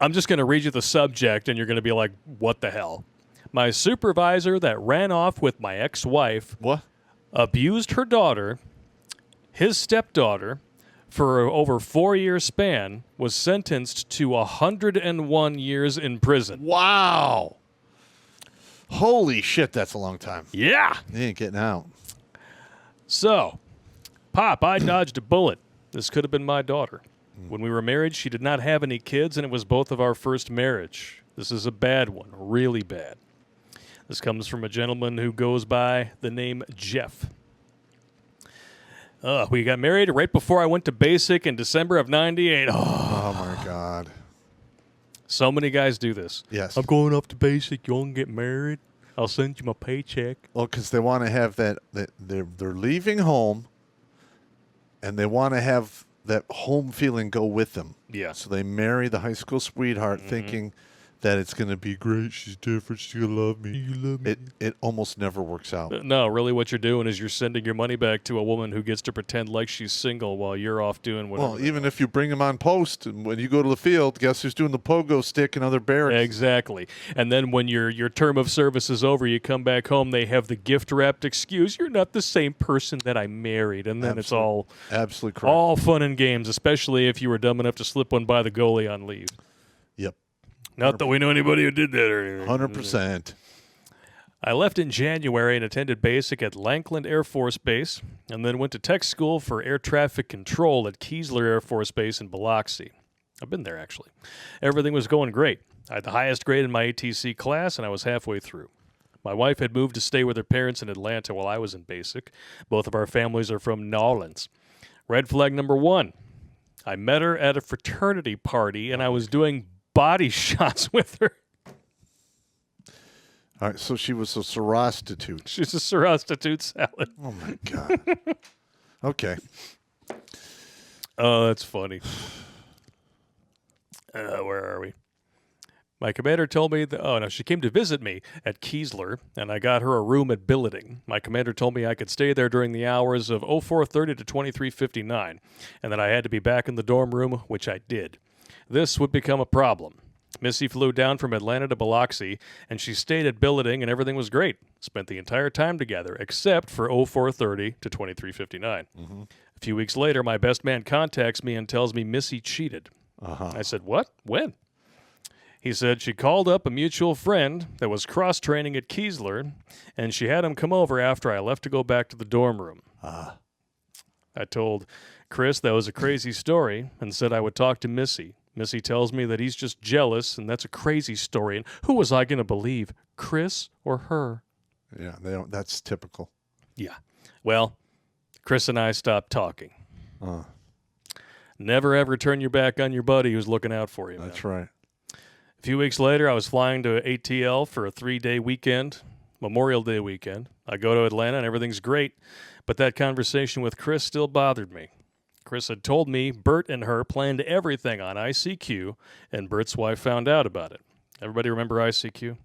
I'm just going to read you the subject, and you're going to be like, what the hell? My supervisor that ran off with my ex-wife What? abused her daughter, his stepdaughter, for over 4-year span, was sentenced to 101 years in prison. Wow. Holy shit, that's a long time. Yeah. He ain't getting out. So, Pop, I dodged a bullet. This could have been my daughter. When we were married, she did not have any kids, and it was both of our first marriage. This is a bad one, really bad. This comes from a gentleman who goes by the name Jeff. We got married right before I went to basic in December of 98. Oh, my God. So many guys do this. Yes. I'm going up to basic. You want to get married? I'll send you my paycheck. Well, because they want to have that they're leaving home, and they want to have that home feeling go with them. Yeah. So they marry the high school sweetheart thinking that it's going to be great. She's different. She's going to love me. You love me. It almost never works out. No, really what you're doing is you're sending your money back to a woman who gets to pretend like she's single while you're off doing whatever. Well, even if you bring them on post, and when you go to the field, guess who's doing the pogo stick and other barracks? Exactly. And then when your term of service is over, you come back home, they have the gift-wrapped excuse, you're not the same person that I married. And then it's all absolutely correct. All fun and games, especially if you were dumb enough to slip one by the goalie on leave. Yep. Not that we know anybody who did that or anything. 100%. I left in January and attended basic at Lankland Air Force Base, and then went to tech school for air traffic control at Keesler Air Force Base in Biloxi. I've been there, actually. Everything was going great. I had the highest grade in my ATC class, and I was halfway through. My wife had moved to stay with her parents in Atlanta while I was in basic. Both of our families are from New Orleans. Red flag number 1. I met her at a fraternity party, and I was doing body shots with her. All right, so she was a sorostitute. She's a sorostitute salad. Oh, my God. Okay. Oh, that's funny. Where are we? My commander told me that, she came to visit me at Keesler, and I got her a room at Billeting. My commander told me I could stay there during the hours of 04:30 to 23:59, and that I had to be back in the dorm room, which I did. This would become a problem. Missy flew down from Atlanta to Biloxi, and she stayed at Billeting, and everything was great. Spent the entire time together, except for 04:30 to 23:59. A few weeks later, my best man contacts me and tells me Missy cheated. I said, what? When? He said she called up a mutual friend that was cross-training at Keesler, and she had him come over after I left to go back to the dorm room. I told Chris that was a crazy story and said I would talk to Missy. Missy tells me that he's just jealous, and that's a crazy story. And who was I going to believe, Chris or her? Yeah, that's typical. Yeah. Well, Chris and I stopped talking. Never, ever turn your back on your buddy who's looking out for you. That's right. A few weeks later, I was flying to ATL for a 3-day weekend, Memorial Day weekend. I go to Atlanta, and everything's great, but that conversation with Chris still bothered me. Chris had told me Bert and her planned everything on ICQ, and Bert's wife found out about it. Everybody remember ICQ?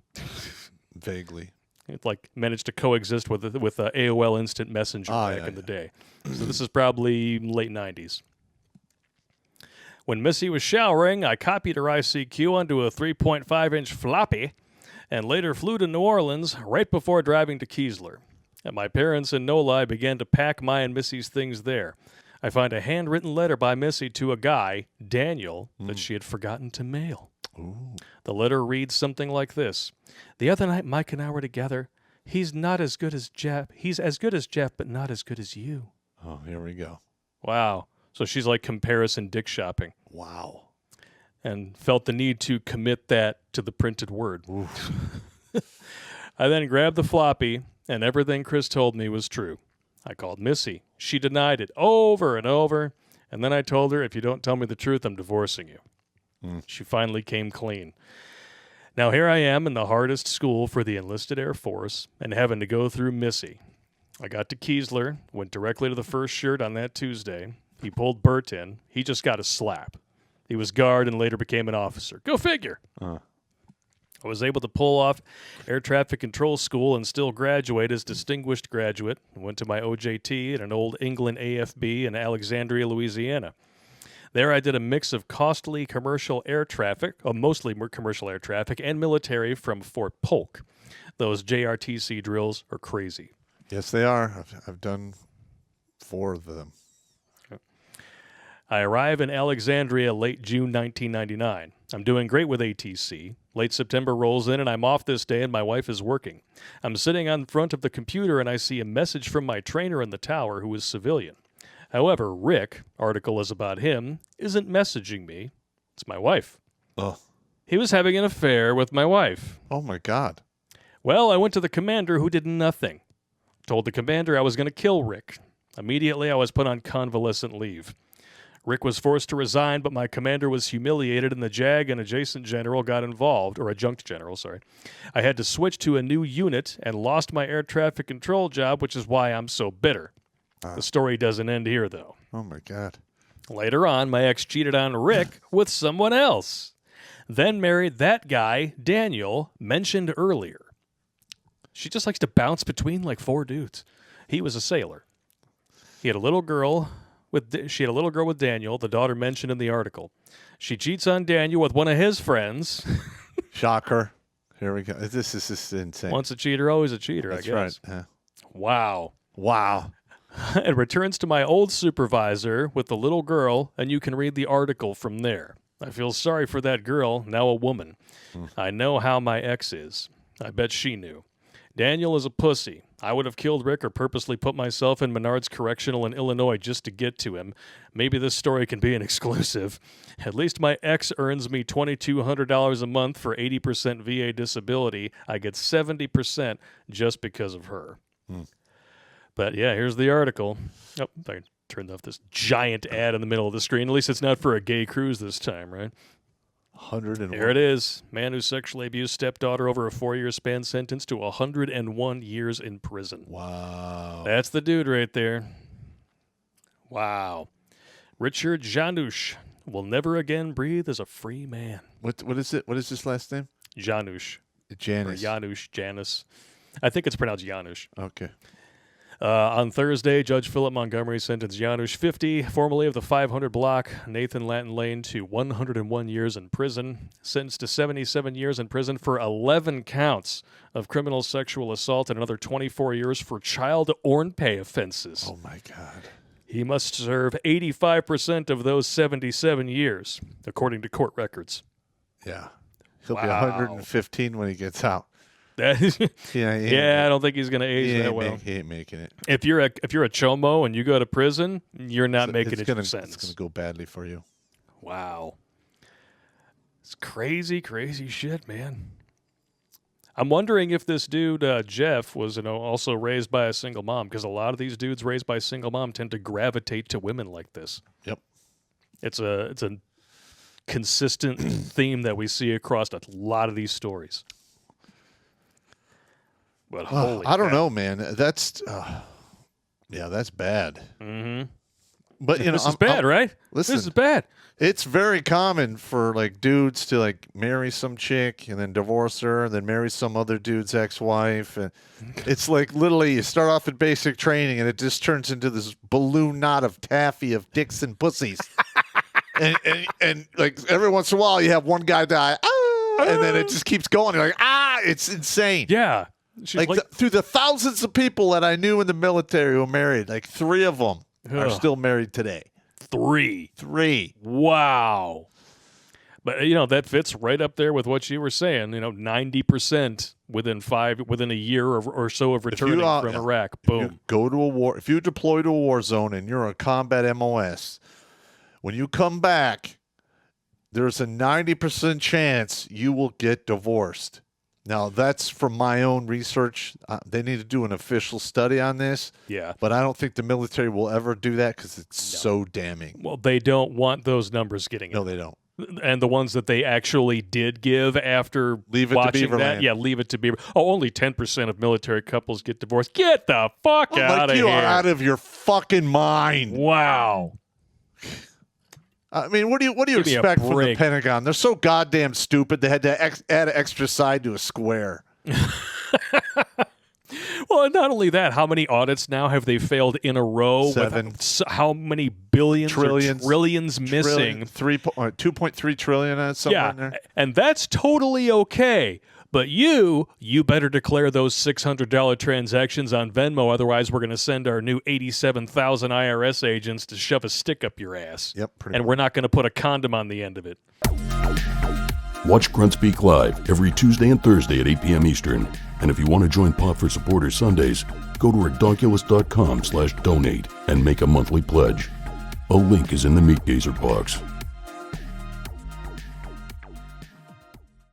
Vaguely. It managed to coexist with AOL Instant Messenger back in the day. So this is probably late 90s. When Missy was showering, I copied her ICQ onto a 3.5-inch floppy and later flew to New Orleans right before driving to Keesler. And my parents in No-Lie began to pack my and Missy's things there. I find a handwritten letter by Missy to a guy, Daniel, that she had forgotten to mail. Ooh. The letter reads something like this. The other night Mike and I were together. He's not as good as Jeff. He's as good as Jeff, but not as good as you. Oh, here we go. Wow. So she's like comparison dick shopping. Wow. And felt the need to commit that to the printed word. I then grabbed the floppy, and everything Chris told me was true. I called Missy. She denied it over and over, and then I told her, if you don't tell me the truth, I'm divorcing you. She finally came clean. Now here I am in the hardest school for the enlisted Air Force and having to go through Missy. I got to Keesler, went directly to the first shirt on that Tuesday. He pulled Bert in. He just got a slap. He was guard and later became an officer. Go figure. I was able to pull off air traffic control school and still graduate as distinguished graduate. I went to my OJT at an old England AFB in Alexandria, Louisiana. There I did a mix of costly commercial air traffic, mostly commercial air traffic, and military from Fort Polk. Those JRTC drills are crazy. Yes, they are. I've done 4 of them. I arrive in Alexandria late June 1999. I'm doing great with ATC. Late September rolls in and I'm off this day and my wife is working. I'm sitting on front of the computer and I see a message from my trainer in the tower who is civilian. However, Rick, article is about him, isn't messaging me. It's my wife. Oh. He was having an affair with my wife. Oh, my God. Well, I went to the commander who did nothing. Told the commander I was going to kill Rick. Immediately, I was put on convalescent leave. Rick was forced to resign, but my commander was humiliated and the JAG and adjacent general got involved, or adjunct general, sorry. I had to switch to a new unit and lost my air traffic control job, which is why I'm so bitter. The story doesn't end here, though. Oh, my God. Later on, my ex cheated on Rick with someone else. Then married that guy, Daniel, mentioned earlier. She just likes to bounce between like 4 dudes. He was a sailor. He had a little girl. She had a little girl with Daniel, the daughter mentioned in the article. She cheats on Daniel with one of his friends. Shocker. Here we go. This is just insane. Once a cheater, always a cheater, That's I guess. right. Yeah. Wow. Wow. It returns to my old supervisor with the little girl, and you can read the article from there. I feel sorry for that girl, now a woman. I know how my ex is. I bet she knew. Daniel is a pussy. I would have killed Rick or purposely put myself in Menard's Correctional in Illinois just to get to him. Maybe this story can be an exclusive. At least my ex earns me $2,200 a month for 80% VA disability. I get 70% just because of her. But yeah, here's the article. Oh, I turned off this giant ad in the middle of the screen. At least it's not for a gay cruise this time, right? 101. There it is. Man who sexually abused stepdaughter over a 4-year span sentenced to 101 years in prison. Wow. That's the dude right there. Wow. Richard Janusz will never again breathe as a free man. What is it? What is his last name? Janusz. Janice. Or Janus. I think it's pronounced Janusz. Okay. On Thursday, Judge Philip Montgomery sentenced Janusz 50, formerly of the 500 block, Nathan Latin Lane, to 101 years in prison. Sentenced to 77 years in prison for 11 counts of criminal sexual assault and another 24 years for child pay offenses. Oh, my God. He must serve 85% of those 77 years, according to court records. Yeah. He'll be 115 when he gets out. Yeah, I don't think he's going to age that well. He ain't making it. If you're a Chomo and you go to prison, you're not making it. It's going to go badly for you. Wow. It's crazy, crazy shit, man. I'm wondering if this dude, Jeff, was also raised by a single mom, because a lot of these dudes raised by a single mom tend to gravitate to women like this. Yep. It's a consistent theme that we see across a lot of these stories. But holy I don't know, man. That's that's bad. Mm-hmm. But this is bad, right? Listen, this is bad. It's very common for like dudes to like marry some chick and then divorce her and then marry some other dude's ex-wife, and it's like literally you start off at basic training and it just turns into this balloon knot of taffy of dicks and pussies. and like every once in a while you have one guy die, and then it just keeps going. You're like, it's insane. Yeah. Like through the thousands of people that I knew in the military who were married, like 3 of them are still married today. 3. Wow. But, that fits right up there with what you were saying. 90% within a year or so of returning from Iraq. Boom. If you go to a war, if you deploy to a war zone and you're a combat MOS, when you come back, there's a 90% chance you will get divorced. Now, that's from my own research. They need to do an official study on this. Yeah. But I don't think the military will ever do that because it's so damning. Well, they don't want those numbers getting No, in. they don't. And the ones that they actually did give after leave it watching to that, leave it to Beaver. Oh, only 10% of military couples get divorced. Get the fuck out of here. You are out of your fucking mind. Wow. I mean, what do you expect from the Pentagon? They're so goddamn stupid. They had to add an extra side to a square. Well, and not only that, how many audits now have they failed in a row? 7. With how many billions Trillions. or trillions missing? 2.3 trillion somewhere in there. And that's totally okay. But you better declare those $600 transactions on Venmo. Otherwise, we're going to send our new 87,000 IRS agents to shove a stick up your ass. Yep, pretty And much. we're not going to put a condom on the end of it. Watch Grunt Speak live every Tuesday and Thursday at 8 p.m. Eastern. And if you want to join Pop for Supporters Sundays, go to redonkulous.com/donate and make a monthly pledge. A link is in the Meat Gazer box.